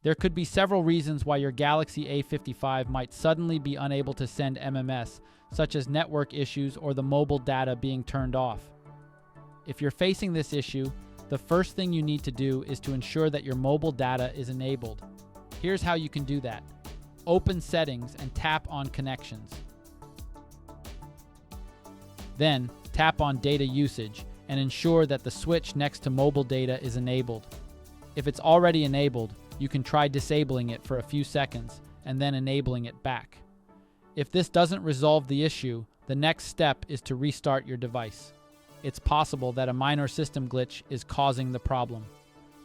There could be several reasons why your Galaxy A55 might suddenly be unable to send MMS, such as network issues or the mobile data being turned off. If you're facing this issue, the first thing you need to do is to ensure that your mobile data is enabled. Here's how you can do that. Open Settings and tap on Connections. Then, tap on Data Usage and ensure that the switch next to mobile data is enabled. If it's already enabled, you can try disabling it for a few seconds and then enabling it back. If this doesn't resolve the issue, the next step is to restart your device. It's possible that a minor system glitch is causing the problem.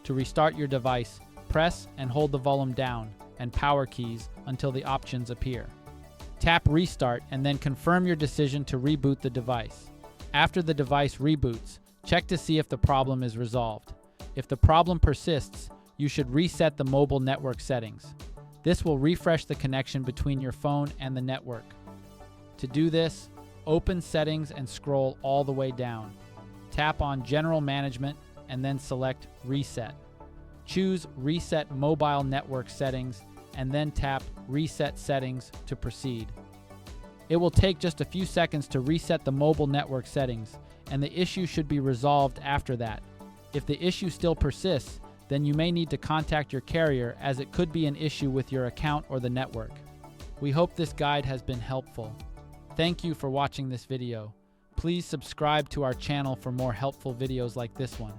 To restart your device, press and hold the volume down and power keys until the options appear. Tap Restart and then confirm your decision to reboot the device. After the device reboots, check to see if the problem is resolved. If the problem persists, you should reset the mobile network settings. This will refresh the connection between your phone and the network. To do this, open Settings and scroll all the way down. Tap on General Management and then select Reset. Choose Reset Mobile Network Settings and then tap Reset Settings to proceed. It will take just a few seconds to reset the mobile network settings, and the issue should be resolved after that. If the issue still persists, then you may need to contact your carrier, as it could be an issue with your account or the network. We hope this guide has been helpful. Thank you for watching this video. Please subscribe to our channel for more helpful videos like this one.